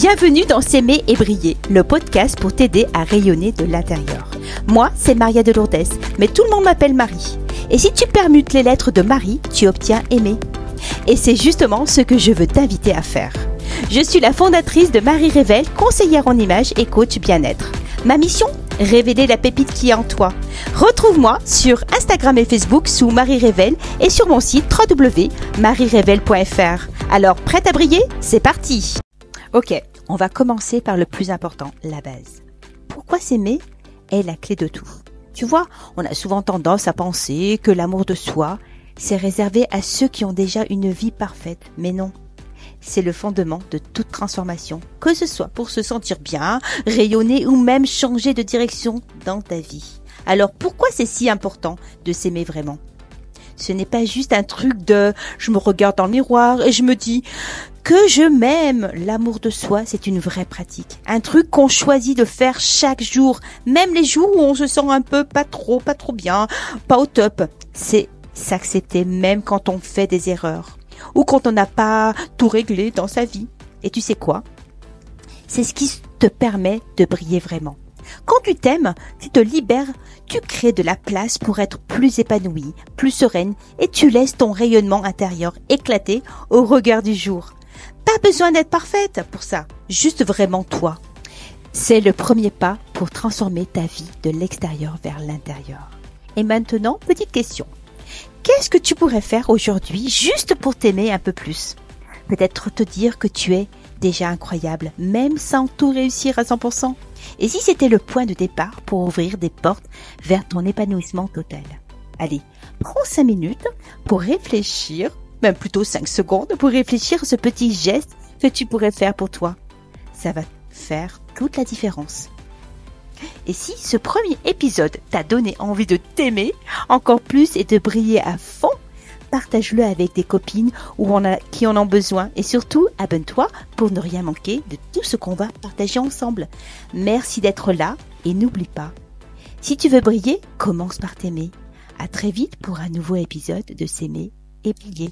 Bienvenue dans S'aimer et briller, le podcast pour t'aider à rayonner de l'intérieur. Moi, c'est Maria de Lourdes, mais tout le monde m'appelle Marie. Et si tu permutes les lettres de Marie, tu obtiens aimer. Et c'est justement ce que je veux t'inviter à faire. Je suis la fondatrice de Marie Révèle, conseillère en images et coach bien-être. Ma mission ? Révéler la pépite qui est en toi. Retrouve-moi sur Instagram et Facebook sous Marie Révèle et sur mon site www.marierevel.fr. Alors, prête à briller ? C'est parti ! Ok, on va commencer par le plus important, la base. Pourquoi s'aimer est la clé de tout. Tu vois, on a souvent tendance à penser que l'amour de soi, c'est réservé à ceux qui ont déjà une vie parfaite. Mais non, c'est le fondement de toute transformation, que ce soit pour se sentir bien, rayonner ou même changer de direction dans ta vie. Alors pourquoi c'est si important de s'aimer vraiment ? Ce n'est pas juste un truc de « je me regarde dans le miroir et je me dis » que je m'aime. L'amour de soi, c'est une vraie pratique. Un truc qu'on choisit de faire chaque jour, même les jours où on se sent un peu pas trop bien, pas au top. C'est s'accepter même quand on fait des erreurs ou quand on n'a pas tout réglé dans sa vie. Et tu sais quoi ? C'est ce qui te permet de briller vraiment. Quand tu t'aimes, tu te libères, tu crées de la place pour être plus épanouie, plus sereine et tu laisses ton rayonnement intérieur éclater au regard du jour. Pas besoin d'être parfaite pour ça, juste vraiment toi. C'est le premier pas pour transformer ta vie de l'extérieur vers l'intérieur. Et maintenant, petite question. Qu'est-ce que tu pourrais faire aujourd'hui juste pour t'aimer un peu plus ? Peut-être te dire que tu es déjà incroyable, même sans tout réussir à 100%. Et si c'était le point de départ pour ouvrir des portes vers ton épanouissement total ? Allez, prends 5 minutes pour réfléchir, même plutôt 5 secondes pour réfléchir à ce petit geste que tu pourrais faire pour toi. Ça va faire toute la différence. Et si ce premier épisode t'a donné envie de t'aimer encore plus et de briller à fond, partage-le avec des copines qui en ont besoin. Et surtout, abonne-toi pour ne rien manquer de tout ce qu'on va partager ensemble. Merci d'être là et n'oublie pas, si tu veux briller, commence par t'aimer. À très vite pour un nouveau épisode de S'aimer et briller.